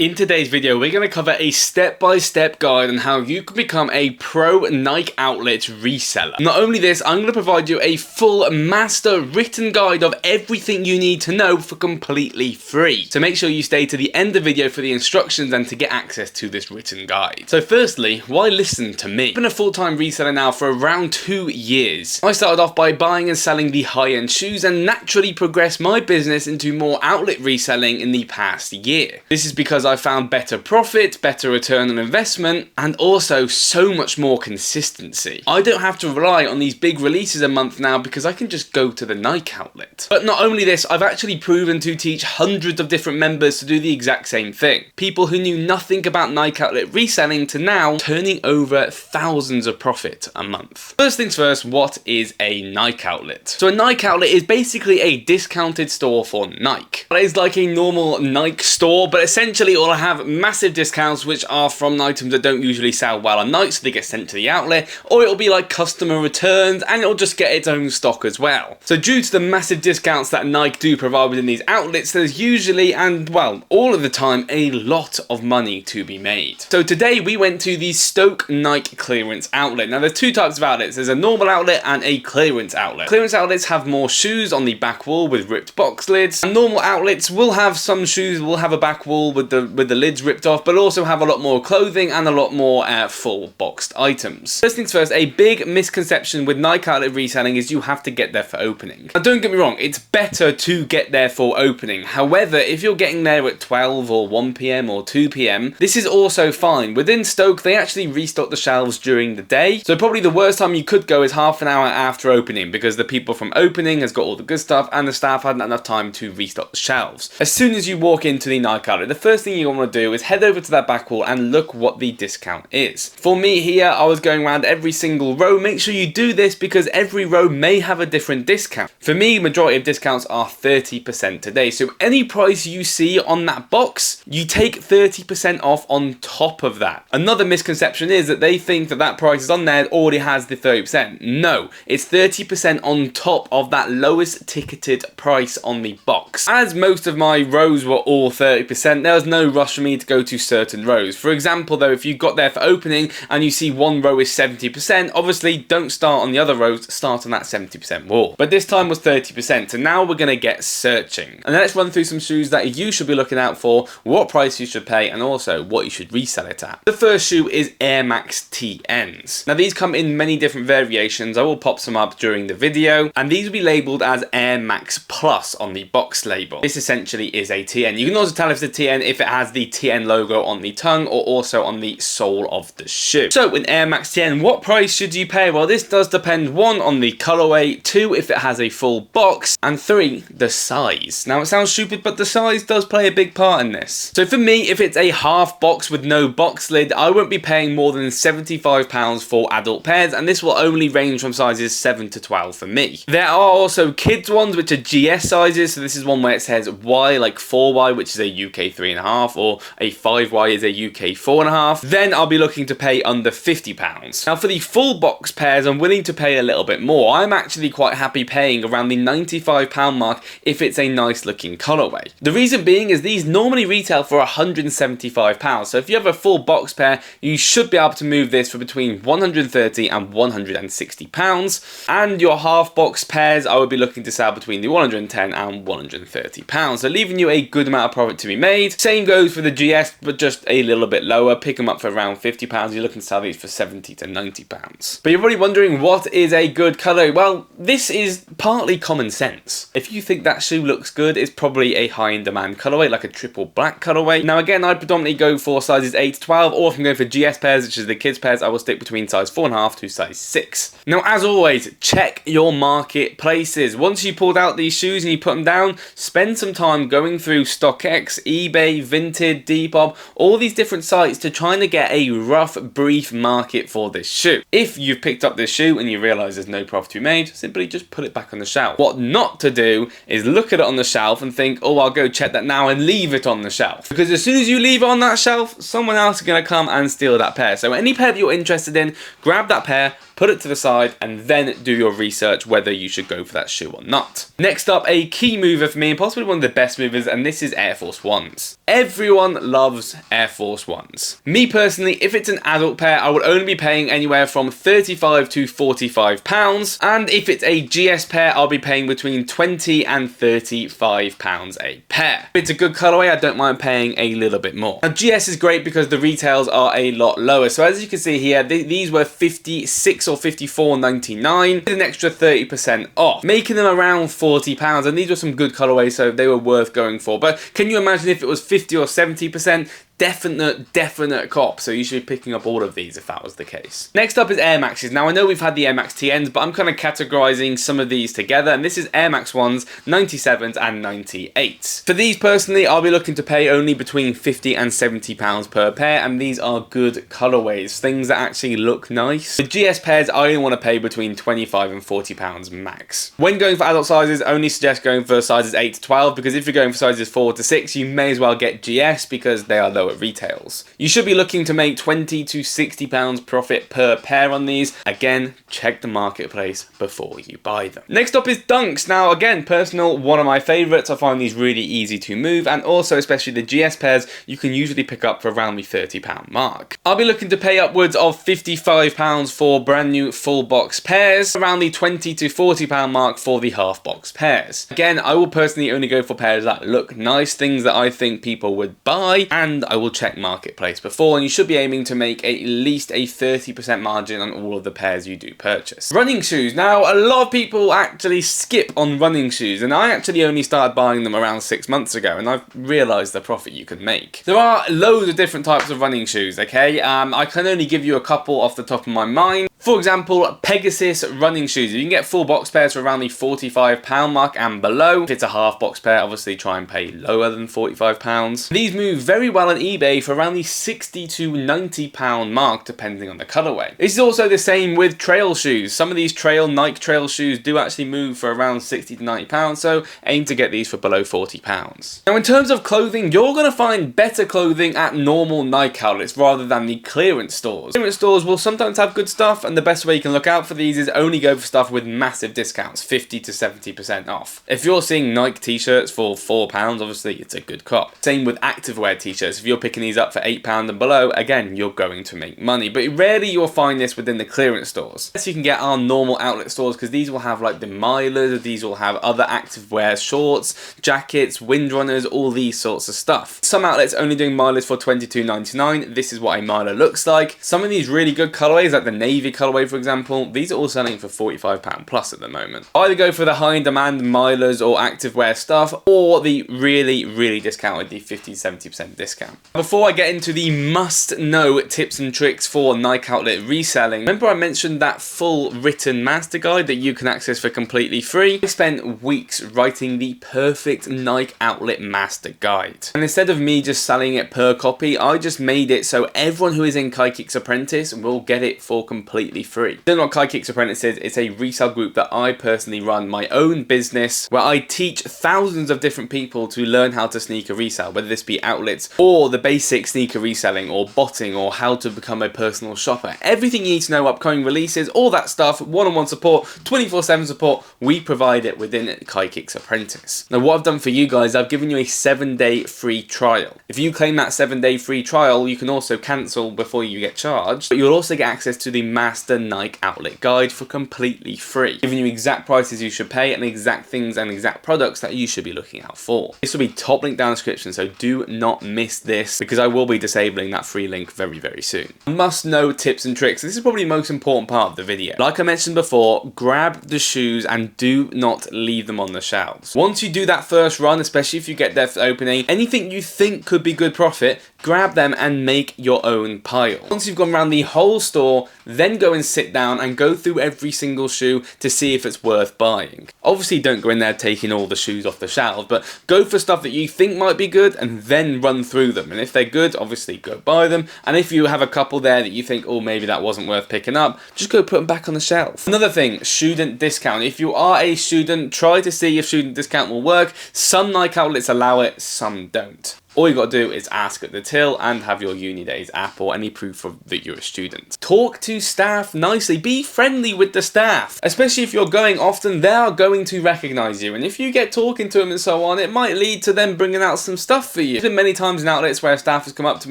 In today's video, we're going to cover a step-by-step guide on how you can become a pro Nike outlet reseller. Not only this, I'm going to provide you a full master written guide of everything you need to know for completely free. So make sure you stay to the end of the video for the instructions and to get access to this written guide. So firstly, why listen to me? I've been a full-time reseller now for around 2 years. I started off by buying and selling the high-end shoes and naturally progressed my business into more outlet reselling in the past year. This is because I found better profit, better return on investment, and also so much more consistency. I don't have to rely on these big releases a month now because I can just go to the Nike outlet. But not only this, I've actually proven to teach hundreds of different members to do the exact same thing. People who knew nothing about Nike outlet reselling to now turning over thousands of profit a month. First things first, what is a Nike outlet? So a Nike outlet is basically a discounted store for Nike. It is like a normal Nike store, but essentially it'll have massive discounts which are from items that don't usually sell well on Nike, so they get sent to the outlet, or it'll be like customer returns and it'll just get its own stock as well. So due to the massive discounts that Nike do provide within these outlets, there's usually, and well, all of the time, a lot of money to be made. So today we went to the Stoke Nike clearance outlet. Now there's two types of outlets. There's a normal outlet and a clearance outlet. Clearance outlets have more shoes on the back wall with ripped box lids, and normal outlets will have some shoes, will have a back wall with the lids ripped off, but also have a lot more clothing and a lot more full boxed items. First things first, a big misconception with Nike outlet reselling is you have to get there for opening. Now don't get me wrong, it's better to get there for opening. However, if you're getting there at 12 or 1 PM or 2 PM, this is also fine. Within Stoke, they actually restock the shelves during the day, so probably the worst time you could go is half an hour after opening because the people from opening has got all the good stuff and the staff hadn't enough time to restock the shelves. As soon as you walk into the Nike outlet, the first thing you want to do is head over to that back wall and look what the discount is. For me here, I was going around every single row. Make sure you do this because every row may have a different discount. For me, majority of discounts are 30% today. So any price you see on that box, you take 30% off on top of that. Another misconception is that they think that that price is on there already has the 30%. No, it's 30% on top of that lowest ticketed price on the box. As most of my rows were all 30%, there was no rush for me to go to certain rows. For example though, if you got there for opening and you see one row is 70%, obviously don't start on the other rows, start on that 70% wall. But this time was 30%, so now we're going to get searching. And let's run through some shoes that you should be looking out for, what price you should pay, and also what you should resell it at. The first shoe is Max Tns. Now these come in many different variations. I will pop some up during the video, and these will be labelled as Air Max Plus on the box label. This essentially is a TN. You can also tell if it's a TN if it has the TN logo on the tongue or also on the sole of the shoe. So in Air Max TN, what price should you pay? Well, this does depend, 1, on the colorway, 2, if it has a full box, and 3, the size. Now it sounds stupid, but the size does play a big part in this. So for me, if it's a half box with no box lid, I won't be paying more than £75 for adult pairs, and this will only range from sizes 7 to 12 for me. There are also kids ones which are GS sizes, so this is one where it says Y, like 4Y, which is a UK 3.5, or a 5Y is a UK 4.5. Then I'll be looking to pay under £50. Now for the full box pairs, I'm willing to pay a little bit more. I'm actually quite happy paying around the £95 mark if it's a nice looking colorway. The reason being is these normally retail for £175. So if you have a full box pair, you should be able to move this for between £130 and £160. And your half box pairs, I would be looking to sell between the £110 and £130. So leaving you a good amount of profit to be made. Same goes for the GS, but just a little bit lower. Pick them up for around £50. You're looking to sell these for £70 to £90. But you're probably wondering, what is a good colour? Well, this is partly common sense. If you think that shoe looks good, it's probably a high in demand colourway, like a triple black colourway. Now again, I'd predominantly go for sizes 8 to 12, or if I'm going for GS pairs, which is the kids pairs, I will stick between size 4.5 to size 6. Now as always, check your marketplaces. Once you pulled out these shoes and you put them down, spend some time going through StockX, eBay, Vinted, Depop, all these different sites to try and get a rough, brief market for this shoe. If you've picked up this shoe and you realise there's no profit to be made, simply just put it back on the shelf. What not to do is look at it on the shelf and think, oh, I'll go check that now, and leave it on the shelf. Because as soon as you leave it on that shelf, someone else is going to come and steal that pair. So any pair that you're interested in, grab that pair, put it to the side, and then do your research whether you should go for that shoe or not. Next up, a key mover for me, and possibly one of the best movers, and this is Air Force Ones. Everyone loves Air Force Ones. Me personally, if it's an adult pair, I would only be paying anywhere from £35 to £45, and if it's a GS pair, I'll be paying between £20 and £35 a pair. If it's a good colorway, I don't mind paying a little bit more. Now, GS is great because the retails are a lot lower. So as you can see here, these were $56 or $54.99 with an extra 30% off, making them around £40. And these were some good colorways, so they were worth going for. But can you imagine if it was 50 or 70%? Definite cop, so you should be picking up all of these if that was the case. Next up is Air Maxes. Now I know we've had the Air Max TNs, but I'm kind of categorizing some of these together, and this is Air Max 1s, 97s and 98s. For these personally, I'll be looking to pay only between £50 and £70 per pair, and these are good colorways, things that actually look nice. The GS pairs, I only want to pay between £25 and £40 max. When going for adult sizes, only suggest going for sizes 8 to 12, because if you're going for sizes 4 to 6, you may as well get GS because they are low at retails. You should be looking to make £20 to £60 profit per pair on these. Again, check the marketplace before you buy them. Next up is Dunks. Now again, personal, one of my favorites. I find these really easy to move, and also especially the GS pairs, you can usually pick up for around the £30 mark. I'll be looking to pay upwards of £55 for brand new full box pairs, around the £20 to £40 mark for the half box pairs. Again, I will personally only go for pairs that look nice, things that I think people would buy, and I will check marketplace before, and you should be aiming to make at least a 30% margin on all of the pairs you do purchase. Running shoes. Now a lot of people actually skip on running shoes, and I actually only started buying them around 6 months ago, and I've realized the profit you can make. There are loads of different types of running shoes, okay? I can only give you a couple off the top of my mind. For example, Pegasus running shoes. You can get full box pairs for around the £45 mark and below. If it's a half box pair, obviously try and pay lower than £45. These move very well on eBay for around the £60 to £90 mark, depending on the colorway. This is also the same with trail shoes. Some of these Nike trail shoes do actually move for around £60 to £90, so aim to get these for below £40. Now in terms of clothing, you're going to find better clothing at normal Nike outlets rather than the clearance stores. Clearance stores will sometimes have good stuff, and the best way you can look out for these is only go for stuff with massive discounts, 50 to 70% off. If you're seeing Nike t-shirts for £4, obviously it's a good cop. Same with activewear t-shirts. If you're picking these up for £8 and below, again, you're going to make money. But rarely you'll find this within the clearance stores. Yes, you can get our normal outlet stores, because these will have like the milers, these will have other activewear shorts, jackets, windrunners, all these sorts of stuff. Some outlets only doing milers for £22.99. This is what a miler looks like. Some of these really good colorways, like the navy colorway for example, these are all selling for £45 plus at the moment. Either go for the high in demand milers or activewear stuff, or the really discounted, the 50 to 70% discount. Before I get into the must know tips and tricks for Nike outlet reselling, remember I mentioned that full written master guide that you can access for completely free? I spent weeks writing the perfect Nike outlet master guide, and instead of me just selling it per copy, I just made it so everyone who is in KaiKicks Apprentice will get it for completely free. You know what KaiKicks Apprentice is? It's a resale group that I personally run, my own business, where I teach thousands of different people to learn how to sneaker resell, whether this be outlets or the basic sneaker reselling or botting or how to become a personal shopper. Everything you need to know, upcoming releases, all that stuff, one-on-one support, 24/7 support, we provide it within KaiKicks Apprentice. Now what I've done for you guys, I've given you a 7-day free trial. If you claim that 7-day free trial, you can also cancel before you get charged, but you'll also get access to the Master Nike Outlet Guide for completely free, giving you exact prices you should pay and exact things and exact products that you should be looking out for. This will be top link down in the description, so do not miss this, because I will be disabling that free link very soon. Must know tips and tricks. This is probably the most important part of the video. Like I mentioned before, grab the shoes and do not leave them on the shelves. Once you do that first run, especially if you get there for opening, anything you think could be good profit, grab them and make your own pile. Once you've gone around the whole store, then go and sit down and go through every single shoe to see if it's worth buying. Obviously don't go in there taking all the shoes off the shelves, but go for stuff that you think might be good and then run through them. And if they're good, obviously go buy them. And if you have a couple there that you think, oh, maybe that wasn't worth picking up, just go put them back on the shelf. Another thing, student discount. If you are a student, try to see if student discount will work. Some Nike outlets allow it, some don't. All you got to do is ask at the till and have your uni days app or any proof that you're a student. Talk to staff nicely. Be friendly with the staff. Especially if you're going often, they are going to recognize you. And if you get talking to them and so on, it might lead to them bringing out some stuff for you. There's been many times in outlets where staff has come up to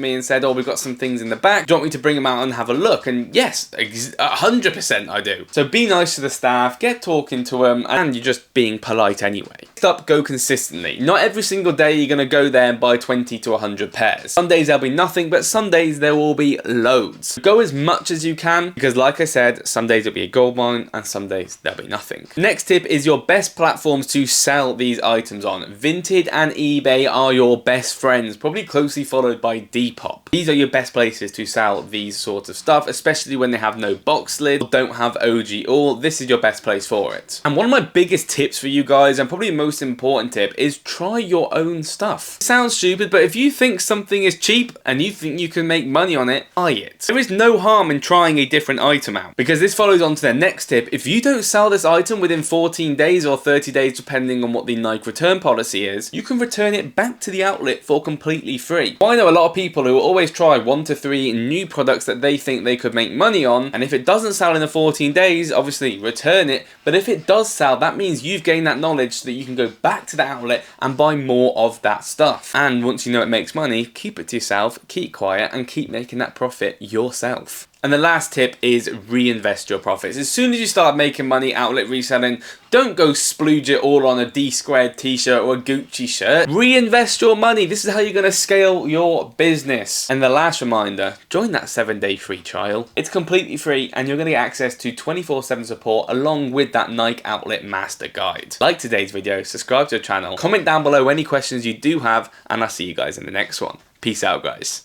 me and said, oh, we've got some things in the back. Do you want me to bring them out and have a look? And yes, 100% I do. So be nice to the staff, get talking to them, and you're just being polite anyway. Next up, go consistently. Not every single day you're going to go there and buy 20 to 100 pairs. Some days there'll be nothing, but some days there will be loads. Go as much as you can, because like I said, some days it'll be a gold mine and some days there'll be nothing. Next tip is your best platforms to sell these items on. Vinted and eBay are your best friends, probably closely followed by Depop. These are your best places to sell these sorts of stuff, especially when they have no box lid or don't have OG all. This is your best place for it. And one of my biggest tips for you guys, and probably the most important tip, is try your own stuff. It sounds stupid, but if you think something is cheap and you think you can make money on it, buy it. There is no harm in trying a different item out, because this follows on to their next tip. If you don't sell this item within 14 days or 30 days, depending on what the Nike return policy is, you can return it back to the outlet for completely free. I know a lot of people who will always try 1 to 3 new products that they think they could make money on, and if it doesn't sell in the 14 days, obviously return it, but if it does sell, that means you've gained that knowledge so that you can go back to the outlet and buy more of that stuff. And once you know it makes money, keep it to yourself, keep quiet, and keep making that profit yourself. And the last tip is reinvest your profits. As soon as you start making money outlet reselling, don't go splooge it all on a D-squared t-shirt or a Gucci shirt. Reinvest your money. This is how you're going to scale your business. And the last reminder, join that 7-day free trial. It's completely free and you're going to get access to 24/7 support along with that Nike Outlet Master Guide. Like today's video, subscribe to the channel, comment down below any questions you do have, and I'll see you guys in the next one. Peace out, guys.